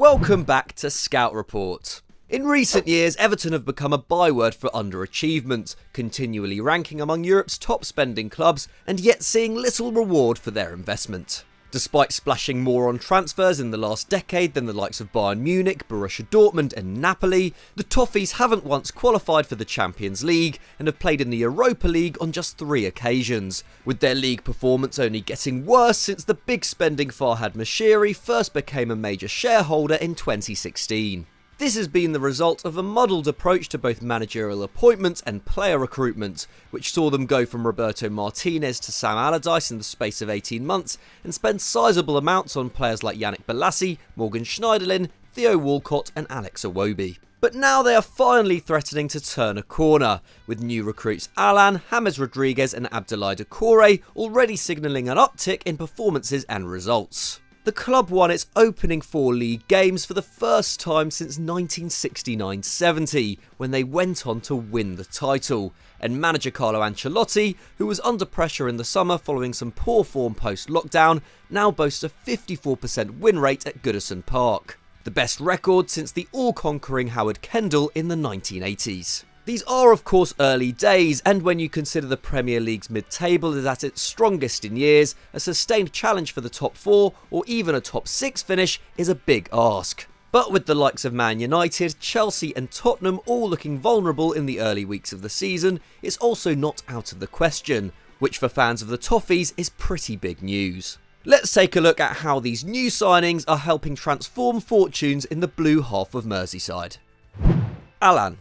Welcome back to Scout Report. In recent years, Everton have become a byword for underachievement, continually ranking among Europe's top spending clubs and yet seeing little reward for their investment. Despite splashing more on transfers in the last decade than the likes of Bayern Munich, Borussia Dortmund and Napoli, the Toffees haven't once qualified for the Champions League and have played in the Europa League on just 3 occasions, with their league performance only getting worse since the big spending Farhad Moshiri first became a major shareholder in 2016. This has been the result of a muddled approach to both managerial appointments and player recruitment, which saw them go from Roberto Martinez to Sam Allardyce in the space of 18 months and spend sizable amounts on players like Yannick Bolasie, Morgan Schneiderlin, Theo Walcott and Alex Iwobi. But now they are finally threatening to turn a corner, with new recruits Allan, James Rodriguez and Abdoulaye Doucoure already signalling an uptick in performances and results. The club won its opening 4 league games for the first time since 1969-70, when they went on to win the title, and manager Carlo Ancelotti, who was under pressure in the summer following some poor form post-lockdown, now boasts a 54% win rate at Goodison Park, the best record since the all-conquering Howard Kendall in the 1980s. These are of course early days, and when you consider the Premier League's mid-table is at its strongest in years, a sustained challenge for the top 4 or even a top 6 finish is a big ask. But with the likes of Man United, Chelsea and Tottenham all looking vulnerable in the early weeks of the season, it's also not out of the question, which for fans of the Toffees is pretty big news. Let's take a look at how these new signings are helping transform fortunes in the blue half of Merseyside. Allan.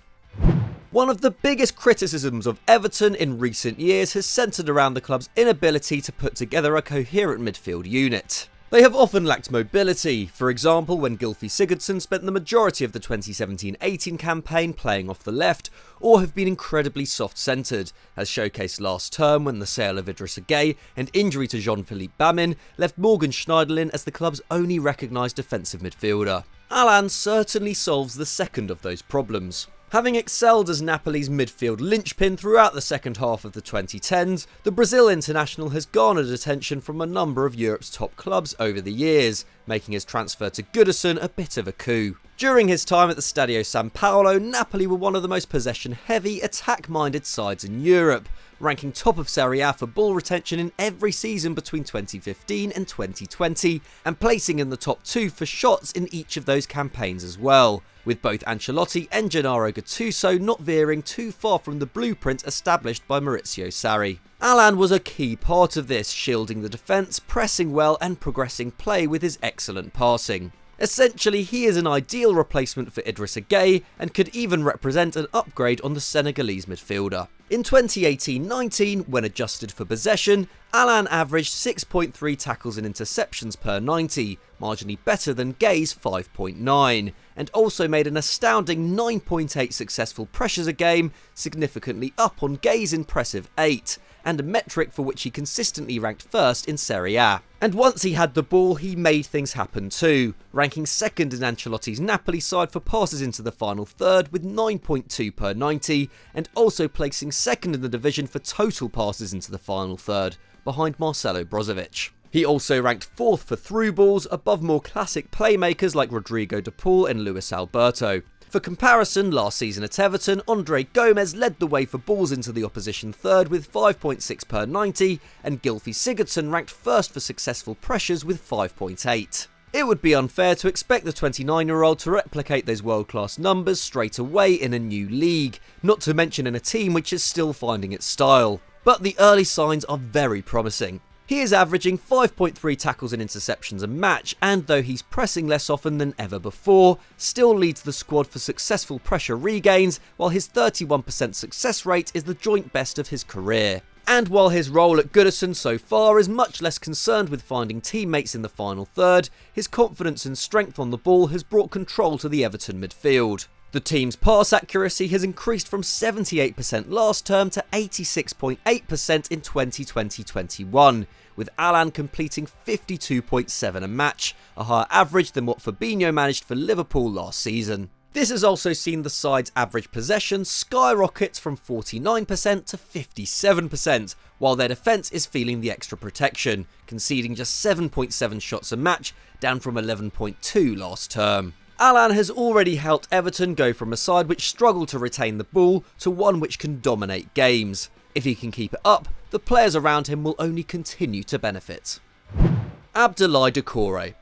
One of the biggest criticisms of Everton in recent years has centred around the club's inability to put together a coherent midfield unit. They have often lacked mobility, for example when Gylfi Sigurdsson spent the majority of the 2017-18 campaign playing off the left, or have been incredibly soft-centred, as showcased last term when the sale of Idrissa Gueye and injury to Jean-Philippe Bamin left Morgan Schneiderlin as the club's only recognised defensive midfielder. Allan certainly solves the second of those problems. Having excelled as Napoli's midfield linchpin throughout the second half of the 2010s, the Brazil international has garnered attention from a number of Europe's top clubs over the years, making his transfer to Goodison a bit of a coup. During his time at the Stadio San Paolo, Napoli were one of the most possession-heavy, attack-minded sides in Europe, ranking top of Serie A for ball retention in every season between 2015 and 2020, and placing in the top 2 for shots in each of those campaigns as well, with both Ancelotti and Gennaro Gattuso not veering too far from the blueprint established by Maurizio Sarri. Allan was a key part of this, shielding the defence, pressing well and progressing play with his excellent passing. Essentially, he is an ideal replacement for Idrissa Gueye and could even represent an upgrade on the Senegalese midfielder. In 2018-19, when adjusted for possession, Allan averaged 6.3 tackles and interceptions per 90, marginally better than Gueye's 5.9, and also made an astounding 9.8 successful pressures a game, significantly up on Gueye's impressive 8, and a metric for which he consistently ranked first in Serie A. And once he had the ball, he made things happen too, ranking second in Ancelotti's Napoli side for passes into the final third with 9.2 per 90, and also placing second in the division for total passes into the final third, behind Marcelo Brozovic. He also ranked 4th for through balls, above more classic playmakers like Rodrigo de Paul and Luis Alberto. For comparison, last season at Everton, Andre Gomes led the way for balls into the opposition third with 5.6 per 90, and Gylfi Sigurdsson ranked first for successful pressures with 5.8. It would be unfair to expect the 29-year-old to replicate those world-class numbers straight away in a new league, not to mention in a team which is still finding its style. But the early signs are very promising. He is averaging 5.3 tackles and interceptions a match, and though he's pressing less often than ever before, still leads the squad for successful pressure regains, while his 31% success rate is the joint best of his career. And while his role at Goodison so far is much less concerned with finding teammates in the final third, his confidence and strength on the ball has brought control to the Everton midfield. The team's pass accuracy has increased from 78% last term to 86.8% in 2020-21, with Allan completing 52.7 a match, a higher average than what Fabinho managed for Liverpool last season. This has also seen the side's average possession skyrocket from 49% to 57%, while their defence is feeling the extra protection, conceding just 7.7 shots a match, down from 11.2 last term. Allan has already helped Everton go from a side which struggled to retain the ball to one which can dominate games. If he can keep it up, the players around him will only continue to benefit. Abdoulaye Doucoure.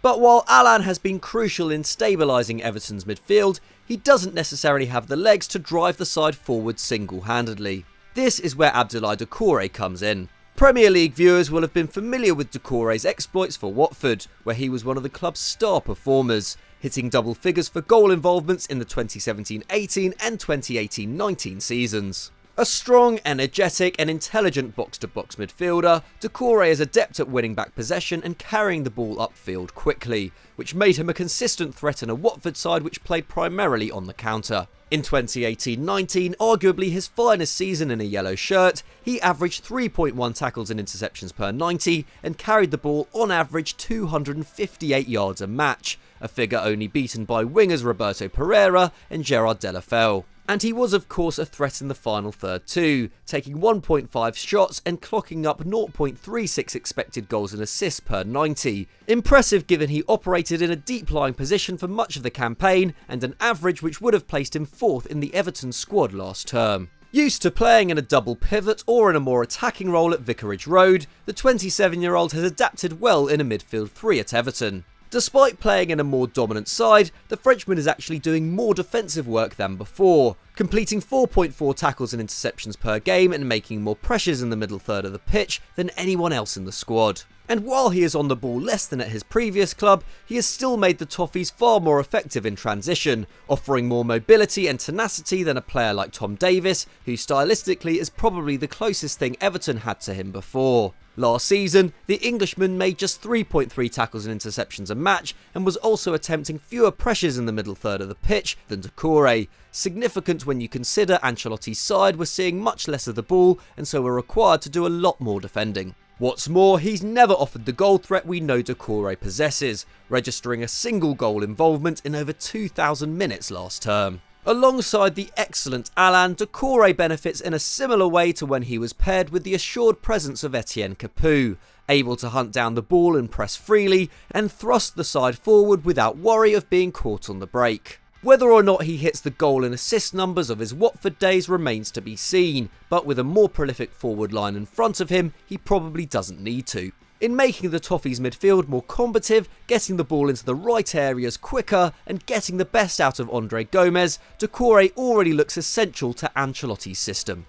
But while Allan has been crucial in stabilising Everton's midfield, he doesn't necessarily have the legs to drive the side forward single-handedly. This is where Abdoulaye Doucoure comes in. Premier League viewers will have been familiar with Doucoure's exploits for Watford, where he was one of the club's star performers, hitting double figures for goal involvements in the 2017-18 and 2018-19 seasons. A strong, energetic and intelligent box-to-box midfielder, Doucoure is adept at winning back possession and carrying the ball upfield quickly, which made him a consistent threat in a Watford side which played primarily on the counter. In 2018-19, arguably his finest season in a yellow shirt, he averaged 3.1 tackles and interceptions per 90 and carried the ball on average 258 yards a match, a figure only beaten by wingers Roberto Pereira and Gerard Delafeu. And he was of course a threat in the final third too, taking 1.5 shots and clocking up 0.36 expected goals and assists per 90. Impressive given he operated in a deep-lying position for much of the campaign and an average which would have placed him 4th in the Everton squad last term. Used to playing in a double pivot or in a more attacking role at Vicarage Road, the 27-year-old has adapted well in a midfield 3 at Everton. Despite playing in a more dominant side, the Frenchman is actually doing more defensive work than before, completing 4.4 tackles and interceptions per game and making more pressures in the middle third of the pitch than anyone else in the squad. And while he is on the ball less than at his previous club, he has still made the Toffees far more effective in transition, offering more mobility and tenacity than a player like Tom Davies, who stylistically is probably the closest thing Everton had to him before. Last season, the Englishman made just 3.3 tackles and interceptions a match and was also attempting fewer pressures in the middle third of the pitch than Doucoure, significant when you consider Ancelotti's side were seeing much less of the ball and so were required to do a lot more defending. What's more, he's never offered the goal threat we know Doucoure possesses, registering a single goal involvement in over 2,000 minutes last term. Alongside the excellent Allan, Doucoure benefits in a similar way to when he was paired with the assured presence of Etienne Capoue, able to hunt down the ball and press freely, and thrust the side forward without worry of being caught on the break. Whether or not he hits the goal and assist numbers of his Watford days remains to be seen, but with a more prolific forward line in front of him, he probably doesn't need to. In making the Toffees midfield more combative, getting the ball into the right areas quicker, and getting the best out of Andre Gomes, Doucoure already looks essential to Ancelotti's system.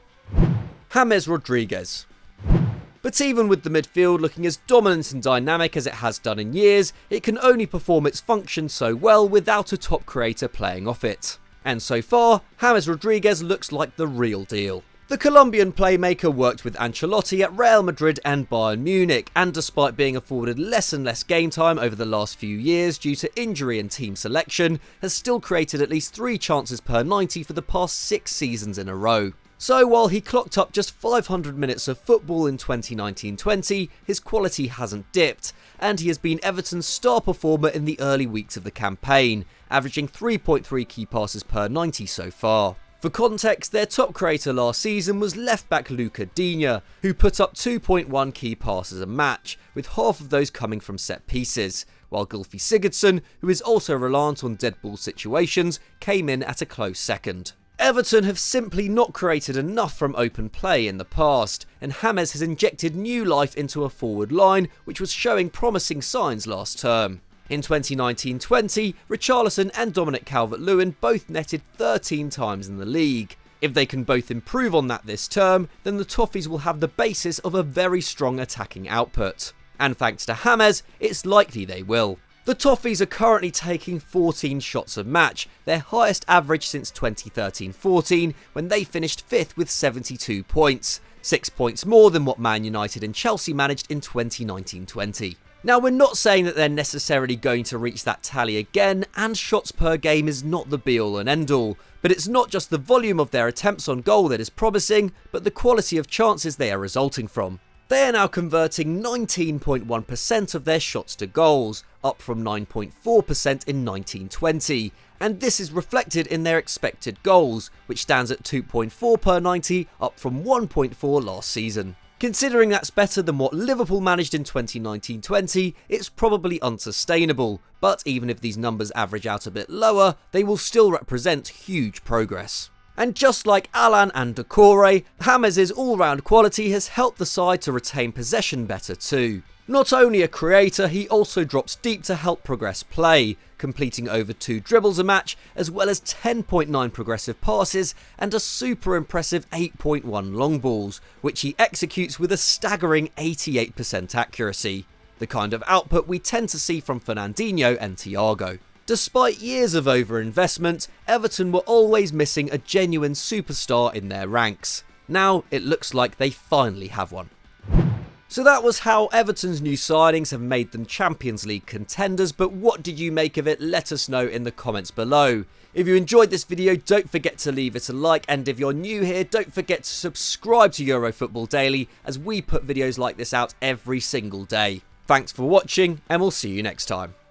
James Rodriguez. But even with the midfield looking as dominant and dynamic as it has done in years, it can only perform its function so well without a top creator playing off it. And so far, James Rodriguez looks like the real deal. The Colombian playmaker worked with Ancelotti at Real Madrid and Bayern Munich, and despite being afforded less and less game time over the last few years due to injury and team selection, has still created at least 3 chances per 90 for the past 6 seasons in a row. So while he clocked up just 500 minutes of football in 2019-20, his quality hasn't dipped, and he has been Everton's star performer in the early weeks of the campaign, averaging 3.3 key passes per 90 so far. For context, their top creator last season was left-back Lucas Digne, who put up 2.1 key passes a match, with half of those coming from set pieces, while Gylfi Sigurdsson, who is also reliant on dead ball situations, came in at a close second. Everton have simply not created enough from open play in the past, and James has injected new life into a forward line which was showing promising signs last term. In 2019-20, Richarlison and Dominic Calvert-Lewin both netted 13 times in the league. If they can both improve on that this term, then the Toffees will have the basis of a very strong attacking output. And thanks to James, it's likely they will. The Toffees are currently taking 14 shots a match, their highest average since 2013-14, when they finished 5th with 72 points, 6 points more than what Man United and Chelsea managed in 2019-20. Now, we're not saying that they're necessarily going to reach that tally again, and shots per game is not the be-all and end-all, but it's not just the volume of their attempts on goal that is promising, but the quality of chances they are resulting from. They are now converting 19.1% of their shots to goals, up from 9.4% in 1920. And this is reflected in their expected goals, which stands at 2.4 per 90, up from 1.4 last season. Considering that's better than what Liverpool managed in 2019-20, it's probably unsustainable, but even if these numbers average out a bit lower, they will still represent huge progress. And just like Allan and Doucoure, James' all-round quality has helped the side to retain possession better too. Not only a creator, he also drops deep to help progress play, completing over 2 dribbles a match, as well as 10.9 progressive passes and a super impressive 8.1 long balls, which he executes with a staggering 88% accuracy. The kind of output we tend to see from Fernandinho and Thiago. Despite years of overinvestment, Everton were always missing a genuine superstar in their ranks. Now it looks like they finally have one. So that was how Everton's new signings have made them Champions League contenders, but what did you make of it? Let us know in the comments below. If you enjoyed this video, don't forget to leave it a like, and if you're new here, don't forget to subscribe to EuroFootball Daily, as we put videos like this out every single day. Thanks for watching, and we'll see you next time.